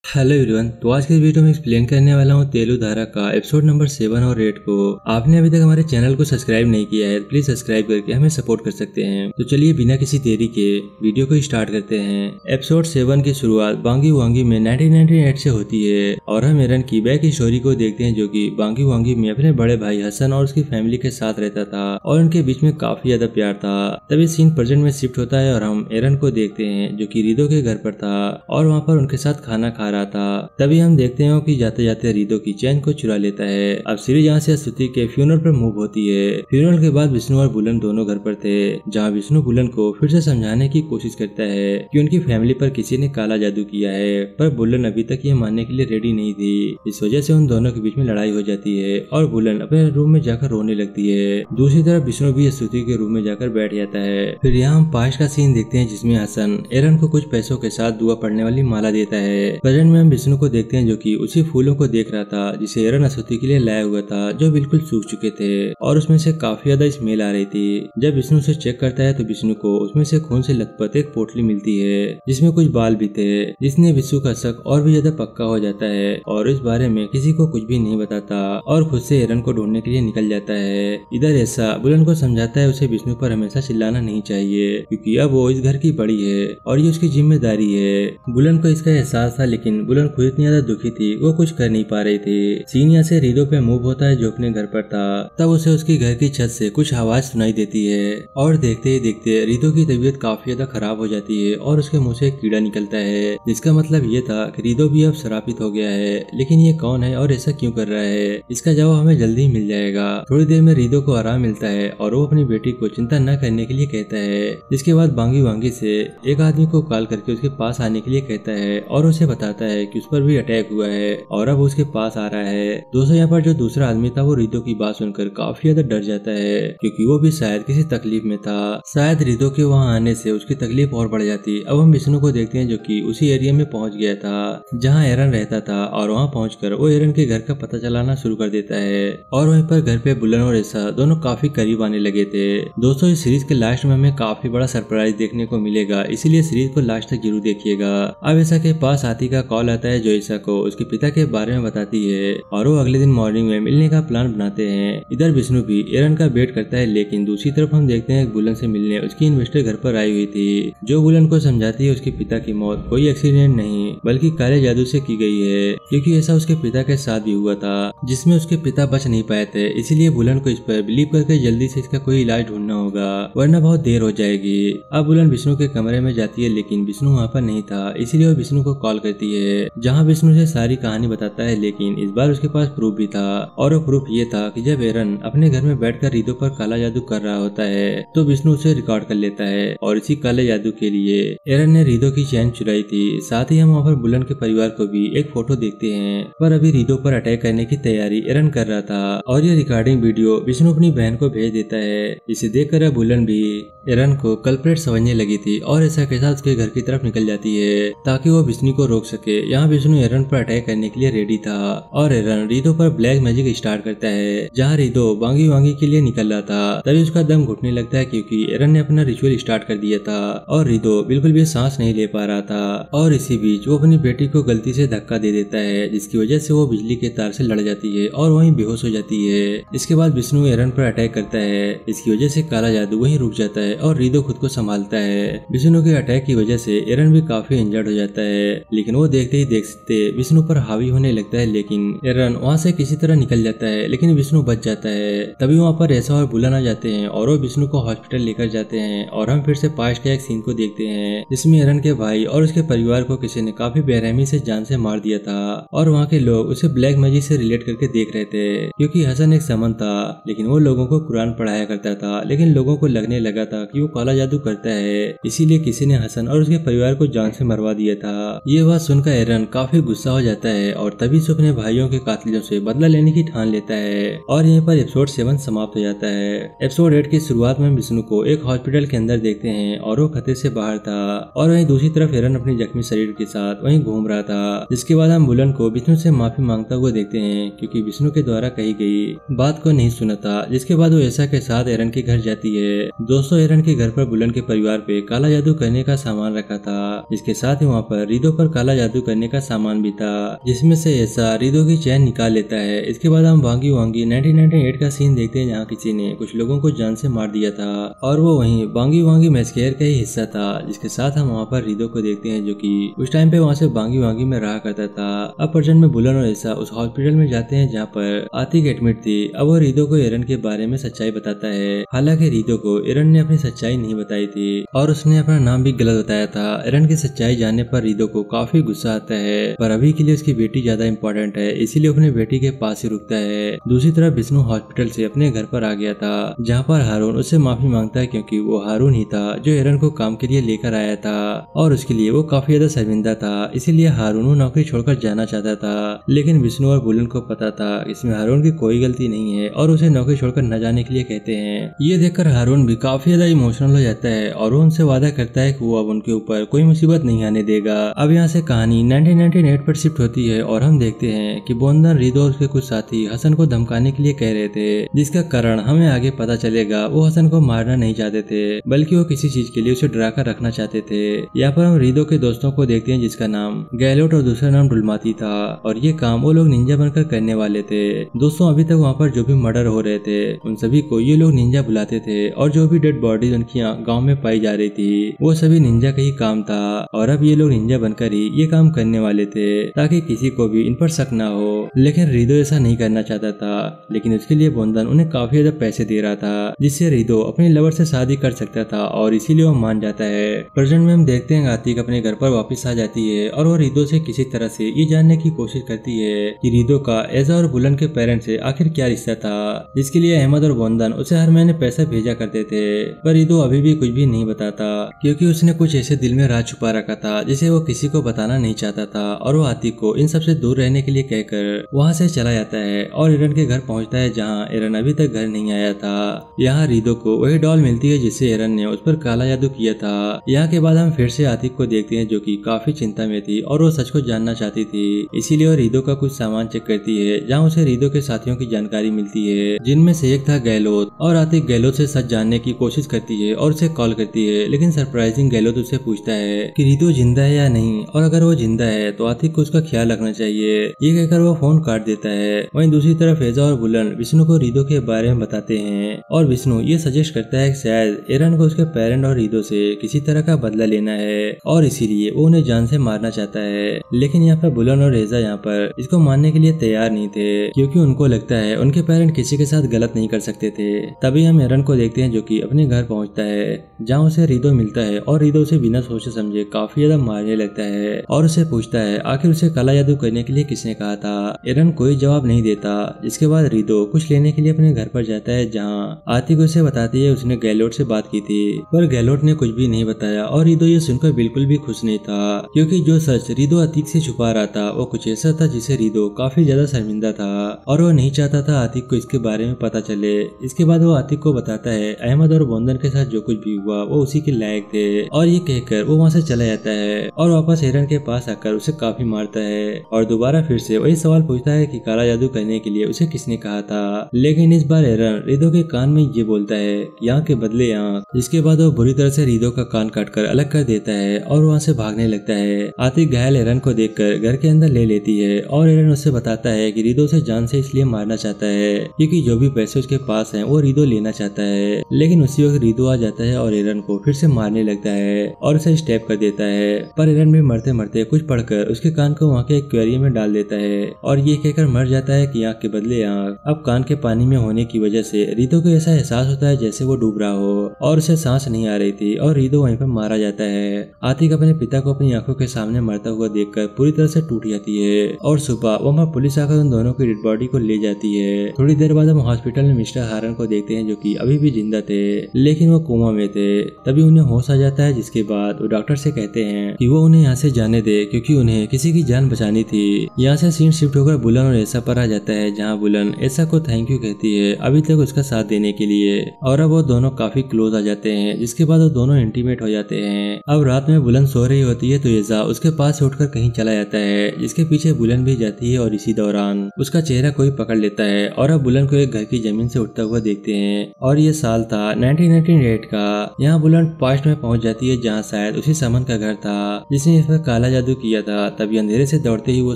Hello everyone. तो आज के वीडियो में एक्सप्लेन करने वाला हूँ तेलु धारा का एपिसोड नंबर 7 और 8 को। आपने अभी तक हमारे चैनल को सब्सक्राइब नहीं किया है तो प्लीज सब्सक्राइब करके हमें सपोर्ट कर सकते हैं। तो चलिए बिना किसी देरी के वीडियो को स्टार्ट करते हैं। एपिसोड 7 की शुरुआत बांगी वांगी में 1998 से होती है और हम एरन की बैक स्टोरी को देखते हैं, जो की बांगी वांगी में अपने बड़े भाई हसन और उसकी फैमिली के साथ रहता था और उनके बीच में काफी ज्यादा प्यार था। तभी सीन प्रेजेंट में शिफ्ट होता है और हम एरन को देखते हैं जो की रिदो के घर पर था और वहाँ पर उनके साथ खाना खा रहा था। तभी हम देखते हैं कि जाते जाते रिदो की चैन को चुरा लेता है। अब सीरीज यहाँ से स्तुति के फ्यूनरल पर मूव होती है। फ्यूनरल के बाद विष्णु और बुलन दोनों घर पर थे, जहाँ विष्णु बुलन को फिर से समझाने की कोशिश करता है कि उनकी फैमिली पर किसी ने काला जादू किया है, पर बुलन अभी तक ये मानने के लिए रेडी नहीं थी। इस वजह से उन दोनों के बीच में लड़ाई हो जाती है और बुलन अपने रूम में जाकर रोने लगती है। दूसरी तरफ विष्णु भी स्तुति के रूम में जाकर बैठ जाता है। फिर यहाँ हम पास्ट का सीन देखते हैं जिसमें हसन एरन को कुछ पैसों के साथ दुआ पड़ने वाली माला देता है। प्रेजेंट में हम विष्णु को देखते हैं जो कि उसी फूलों को देख रहा था जिसे एरन स्तुति के लिए लाया हुआ था, जो बिल्कुल सूख चुके थे और उसमें से काफी ज्यादा स्मेल आ रही थी। जब विष्णु उसे चेक करता है तो विष्णु को उसमें से खून से लथपथ एक पोटली मिलती है जिसमें कुछ बाल भी थे, जिसने विष्णु का शक और भी ज्यादा पक्का हो जाता है और इस बारे में किसी को कुछ भी नहीं बताता और खुद से एरन को ढूंढने के लिए निकल जाता है। इधर ऐसा बुलन को समझाता है उसे विष्णु पर हमेशा चिल्लाना नहीं चाहिए क्योंकि अब वो इस घर की बड़ी है और ये उसकी जिम्मेदारी है। बुलन को इसका एहसास था, लेकिन बुलन खुद इतनी ज्यादा दुखी थी वो कुछ कर नहीं पा रही थी। सीन यहाँ से रिदो पे मूव होता है जो अपने घर पर था। तब उसे उसके घर की छत से कुछ आवाज सुनाई देती है और देखते ही देखते रिदो की तबीयत काफी ज्यादा खराब हो जाती है और उसके मुंह से एक कीड़ा निकलता है, जिसका मतलब ये था कि रिदो भी अब श्रापित हो गया है। लेकिन ये कौन है और ऐसा क्यों कर रहा है, इसका जवाब हमें जल्दी ही मिल जाएगा। थोड़ी देर में रिदो को आराम मिलता है और वो अपनी बेटी को चिंता न करने के लिए कहता है। जिसके बाद बांगी वांगी से एक आदमी को कॉल करके उसके पास आने के लिए कहता है और उसे बताता है कि उस पर भी अटैक हुआ है और अब उसके पास आ रहा है। दोस्तों यहाँ पर जो दूसरा आदमी था वो रिदो की बात सुनकर काफी ज्यादा डर जाता है क्योंकि वो भी शायद किसी तकलीफ में था। शायद रिदो के वहाँ आने से उसकी तकलीफ और बढ़ जाती। अब हम विष्णु को देखते हैं जो कि उसी एरिया में पहुंच गया था जहाँ एरन रहता था और वहाँ पहुंचकर वो एरन के घर का पता चलाना शुरू कर देता है और वहीं पर घर पे बुलन और ऐसा दोनों काफी करीब आने लगे थे। दोस्तों इस सीरीज के लास्ट में हमें काफी बड़ा सरप्राइज देखने को मिलेगा, इसीलिए सीरीज को लास्ट तक जरूर देखिएगा। अब ऐसा के पास आती का कॉल आता है जो ईसा को उसके पिता के बारे में बताती है और वो अगले दिन मॉर्निंग में मिलने का प्लान बनाते हैं। इधर विष्णु भी एरन का वेट करता है, लेकिन दूसरी तरफ हम देखते हैं बुलन से मिलने उसकी इन्वेस्टर घर पर आई हुई थी, जो बुलन को समझाती है उसके पिता की मौत कोई एक्सीडेंट नहीं बल्कि काले जादू से की गई है, क्योंकि ऐसा उसके पिता के साथ भी हुआ था जिसमें उसके पिता बच नहीं पाए थे। इसीलिए बुलन को इस पर बिलीव करके जल्दी से इसका कोई इलाज ढूंढना होगा वरना बहुत देर हो जाएगी। अब बुलन विष्णु के कमरे में जाती है, लेकिन विष्णु वहाँ पर नहीं था, इसीलिए वो विष्णु को कॉल करती है जहाँ विष्णु से सारी कहानी बताता है। लेकिन इस बार उसके पास प्रूफ भी था और वो प्रूफ ये था कि जब एरन अपने घर में बैठकर रिदो पर काला जादू कर रहा होता है तो विष्णु उसे रिकॉर्ड कर लेता है और इसी काले जादू के लिए एरन ने रिदो की चैन चुराई थी। साथ ही हम वहाँ पर बुलन के परिवार को भी एक फोटो देखते हैं, पर अभी रिदो पर अटैक करने की तैयारी एरन कर रहा था और ये रिकॉर्डिंग वीडियो विष्णु अपनी बहन को भेज देता है। इसे देखकर बुलन भी एरन को कल्प्रेट समझने लगी थी और ऐसा के साथ उसके घर की तरफ निकल जाती है ताकि वो विष्णु को रोक सके। यहाँ विष्णु एरन पर अटैक करने के लिए रेडी था और एरन रिदो पर ब्लैक मैजिक स्टार्ट करता है। जहाँ रिदो बांगी वांगी के लिए निकल रहा था तभी उसका दम घुटने लगता है क्योंकि एरन ने अपना रिचुअल स्टार्ट कर दिया था और रिदो बिल्कुल भी सांस नहीं ले पा रहा था और इसी बीच वो अपनी बेटी को गलती से धक्का दे देता है, जिसकी वजह से वो बिजली के तार से लड़ जाती है और वहीं बेहोश हो जाती है। इसके बाद विष्णु एरन पर अटैक करता है, इसकी वजह से काला जादू वहीं रुक जाता है और रिदो खुद को संभालता है। विष्णु के अटैक की वजह से एरन भी काफी इंजर्ड हो जाता है, लेकिन वो देखते ही देखते विष्णु पर हावी होने लगता है। लेकिन एरन वहाँ से किसी तरह निकल जाता है, लेकिन विष्णु बच जाता है। तभी वहाँ पर ऐसा और बुलन आ जाते हैं और वो विष्णु को हॉस्पिटल लेकर जाते हैं और हम फिर से पास्ट के एक सीन को देखते हैं जिसमें एरन के भाई और उसके परिवार को किसी ने काफी बेरहमी से जान से मार दिया था और वहाँ के लोग उसे ब्लैक मैजिक से रिलेट करके देख रहे थे क्योंकि हसन एक समन था, लेकिन वो लोगों को कुरान पढ़ाया करता था। लेकिन लोगों को लगने लगा था कि वो काला जादू करता है, इसीलिए किसी ने हसन और उसके परिवार को जान से मरवा दिया था। ये बात सुनकर एरन काफी गुस्सा हो जाता है और तभी से अपने भाइयों के कातिलों से बदला लेने की ठान लेता है और यहीं पर एपिसोड 7 समाप्त हो जाता है। एपिसोड 8 की शुरुआत में विष्णु को एक हॉस्पिटल के अंदर देखते हैं और वो खतरे से बाहर था और वहीं दूसरी तरफ एरन अपनी जख्मी शरीर के साथ वहीं घूम रहा था। जिसके बाद हम बुलन को विष्णु से माफी मांगता हुआ देखते हैं क्योंकि विष्णु के द्वारा कही गई बात को नहीं सुना था। जिसके बाद वो ऐसा के साथ एरन के घर जाती है। दोस्तों एरन के घर पर बुलन के परिवार पे काला जादू करने का सामान रखा था, जिसके साथ ही वहाँ पर रिदो पर काला जादू जादू करने का सामान भी था, जिसमें से ऐसा रिदो की चैन निकाल लेता है। इसके बाद हम वांगी वांगी 1998 का सीन देखते हैं, जहाँ किसी ने कुछ लोगों को जान से मार दिया था और वो वहीं वांगी वांगी मैस्केयर का ही हिस्सा था, जिसके साथ हम वहाँ पर रिदो को देखते हैं जो कि उस टाइम पे वहाँ से वांगी वांगी में रहा करता था। अब प्रेजेंट में बुलन और ऐसा उस हॉस्पिटल में जाते हैं जहाँ पर आतिक एडमिट थी। अब वो रिदो को एरन के बारे में सच्चाई बताता है। हालांकि रिदो को एरन ने अपनी सच्चाई नहीं बताई थी और उसने अपना नाम भी गलत बताया था। एरन की सच्चाई जानने पर रिदो को काफी गुस्सा आता है, पर अभी के लिए उसकी बेटी ज्यादा इम्पोर्टेंट है, इसीलिए अपनी बेटी के पास ही रुकता है। दूसरी तरफ विष्णु हॉस्पिटल से अपने घर पर आ गया था, जहाँ पर हारून उससे माफी मांगता है क्योंकि वो हारून ही था जो एरन को काम के लिए लेकर आया था और उसके लिए वो काफी ज्यादा शर्मिंदा था, इसीलिए हारून वो नौकरी छोड़कर जाना चाहता था। लेकिन विष्णु और बुलन को पता था इसमें हारून की कोई गलती नहीं है और उसे नौकरी छोड़कर न जाने के लिए कहते हैं। ये देखकर हारून भी काफी ज्यादा इमोशनल हो जाता है और वो उनसे वादा करता है कि वो अब उनके ऊपर कोई मुसीबत नहीं आने देगा। अब यहाँ से कहानी 1998 पर शिफ्ट होती है और हम देखते हैं कि बोंदन, रिदो और उसके कुछ साथी हसन को धमकाने के लिए कह रहे थे, जिसका कारण हमें आगे पता चलेगा। वो हसन को मारना नहीं चाहते थे, बल्कि वो किसी चीज के लिए उसे डरा कर रखना चाहते थे। यहाँ पर हम रिदो के दोस्तों को देखते हैं जिसका नाम गैलोट और दूसरा नाम डुलमाती था और ये काम वो लोग निंजा बनकर करने वाले थे। दोस्तों, अभी तक वहाँ पर जो भी मर्डर हो रहे थे उन सभी को ये लोग निंजा बुलाते थे और जो भी डेड बॉडीज उनकी गांव में पाई जा रही थी वो सभी निंजा का ही काम था और अब ये लोग निंजा बनकर ही ये काम करने वाले थे ताकि किसी को भी इन पर शक ना हो। लेकिन रिदो ऐसा नहीं करना चाहता था, लेकिन उसके लिए बोंदन उन्हें काफी ज्यादा पैसे दे रहा था जिससे रिदो अपनी लवर से शादी कर सकता था और इसीलिए वो मान जाता है। प्रेजेंट में हम देखते हैं आतिक अपने घर पर वापस आ जाती है और वो रिदो से किसी तरह से ये जानने की कोशिश करती है कि रिदो का एजा और बुलन के पेरेंट्स से आखिर क्या रिश्ता था, जिसके लिए अहमद और बोंदन उसे हर महीने पैसा भेजा करते थे। पर रिदो अभी भी कुछ भी नहीं बताता क्योंकि उसने कुछ ऐसे दिल में राज छुपा रखा था जिसे वो किसी को बताना नहीं चाहता था और वो आतिक को इन सबसे दूर रहने के लिए कहकर वहाँ से चला जाता है और एरन के घर पहुँचता है जहाँ एरन अभी तक घर नहीं आया था। यहाँ रिदो को वही डॉल मिलती है जिससे एरन ने उस पर काला जादू किया था। यहाँ के बाद हम फिर से आतिक को देखते हैं जो कि काफी चिंता में थी और वो सच को जानना चाहती थी, इसीलिए वो रिदो का कुछ सामान चेक करती है जहाँ उसे रिदो के साथियों की जानकारी मिलती है, जिनमें से एक था गैलोत। और आतिक गैलोत से सच जानने की कोशिश करती है और उसे कॉल करती है, लेकिन सरप्राइजिंग गैलोत उसे पूछता है कि रिदो जिंदा है या नहीं और अगर वो जिंदा है तो आतिक को उसका ख्याल रखना चाहिए। ये कहकर वो फोन काट देता है। वहीं दूसरी तरफ एजा और बुलन विष्णु को रिदो के बारे में बताते हैं और विष्णु ये सजेस्ट करता है कि शायद एरन को उसके पेरेंट और रिदो से किसी तरह का बदला लेना है और इसीलिए वो उन्हें जान से मारना चाहता है। लेकिन यहाँ पर बुलन और एजा यहाँ पर इसको मानने के लिए तैयार नहीं थे क्योंकि उनको लगता है उनके पेरेंट किसी के साथ गलत नहीं कर सकते थे। तभी हम एरन को देखते हैं जो कि अपने घर पहुंचता है जहाँ उसे रिदो मिलता है और रिदो उसे बिना सोचे समझे काफी ज्यादा मारने लगता है और उसे पूछता है आखिर उसे काला जादू करने के लिए किसने कहा था। एरन कोई जवाब नहीं देता। इसके बाद रिदो कुछ लेने के लिए अपने घर पर जाता है जहाँ आतिक उसे बताती है उसने गैलोट से बात की थी, पर गैलोट ने कुछ भी नहीं बताया और रिदो ये सुनकर बिल्कुल भी खुश नहीं था क्योंकि जो सच रिदो आतिक से छुपा रहा था वो कुछ ऐसा था जिसे रिदो काफी ज्यादा शर्मिंदा था और वो नहीं चाहता था आतिक को इसके बारे में पता चले। इसके बाद वो आतिक को बताता है अहमद और बोंदन के साथ जो कुछ भी हुआ वो उसी के लायक थे और ये कहकर वो वहाँ से चला जाता है और वापस एरन के पास आकर उसे काफी मारता है और दोबारा फिर से वही सवाल पूछता है कि काला जादू करने के लिए उसे किसने कहा था। लेकिन इस बार एरन रिदो के कान में ये बोलता है यहाँ के बदले यहाँ। जिसके बाद वो बुरी तरह से रिदो का कान काटकर अलग कर देता है और वहाँ से भागने लगता है। आतिक घायल एरन को देखकर घर के अंदर ले लेती है और एरन उससे बताता है कि रिदो से जान से इसलिए मारना चाहता है क्योंकि जो भी पैसे उसके पास हैं वो रिदो लेना चाहता है। लेकिन उसी वक्त रिदो आ जाता है और एरन को फिर से मारने लगता है और उसे स्टेप कर देता है, पर एरन भी मरते मरते कुछ पढ़कर उसके कान को वहाँ के एक क्वेरियम में डाल देता है और ये कहकर मर जाता है कि आँख के बदले आँख। अब कान के पानी में होने की वजह से रिदो को ऐसा एहसास होता है जैसे वो डूब रहा हो और उसे सांस नहीं आ रही थी और रिदो वहीं पर मारा जाता है। आतिक अपने पिता को अपनी आंखों के सामने मरता हुआ देखकर पूरी तरह से टूट जाती है और सुबह वहाँ पुलिस आकर उन दोनों की डेड बॉडी को ले जाती है। थोड़ी देर बाद हम हॉस्पिटल में मिस्टर हारन को देखते हैं जो कि अभी भी जिंदा थे लेकिन वो कोमा में थे। तभी उन्हें होश आ जाता है जिसके बाद वो डॉक्टर से कहते हैं कि वो उन्हें यहाँ से जाने दे क्योंकि उन्हें किसी की जान बचानी थी। यहाँ से सीन शिफ्ट होकर बुलन और ऐसा पर आ जाता है जहाँ बुलन ऐसा को थैंक यू कहती है अभी तक उसका साथ देने के लिए और अब वो दोनों काफी क्लोज आ जाते हैं जिसके बाद वो दोनों इंटीमेट हो जाते हैं। अब रात में बुलन सो रही होती है तो एजा उसके पास से उठकर कहीं चला जाता है जिसके पीछे बुलन भी जाती है और इसी दौरान उसका चेहरा कोई पकड़ लेता है और अब बुलन को एक घर की जमीन से उठता हुआ देखते हैं और ये साल था 1998 का। यहाँ बुलन पास्ट में पहुंच जाती है जहाँ शायद उसी समन का घर था जिसने इस पर काला जादू जादू किया था। तभी अंधेरे से दौड़ते ही वो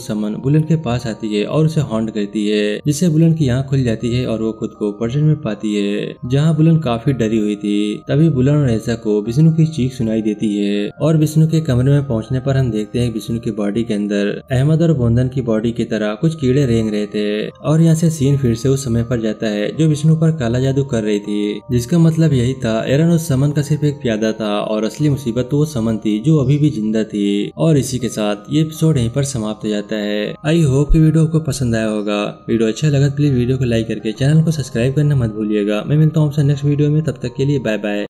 समन बुलेट के पास आती है और उसे हॉन्ट करती है, जिससे बुलेट की आंख खुल जाती है और वो खुद को प्रेजेंट में पाती है, जहाँ बुलेट काफी डरी हुई थी। तभी बुलेट और ऐसा को विष्णु की चीख सुनाई देती है और विष्णु के कमरे में पहुंचने पर हम देखते हैं विष्णु की बॉडी के अंदर अहमद और बोंदन की बॉडी की तरह कुछ कीड़े रेंग रहे थे। और यहाँ से सीन फिर से उस समय पर जाता है जो विष्णु पर काला जादू कर रही थी, जिसका मतलब यही था एरन उस समन का सिर्फ एक प्यादा था और असली मुसीबत तो वो समन थी जो अभी भी जिंदा थी। और इसी के साथ ये एपिसोड यहीं पर समाप्त हो जाता है। आई होप कि वीडियो आपको पसंद आया होगा। वीडियो अच्छा लगा तो प्लीज वीडियो को लाइक करके चैनल को सब्सक्राइब करना मत भूलिएगा। मैं मिलता हूँ आपसे नेक्स्ट वीडियो में, तब तक के लिए बाय बाय।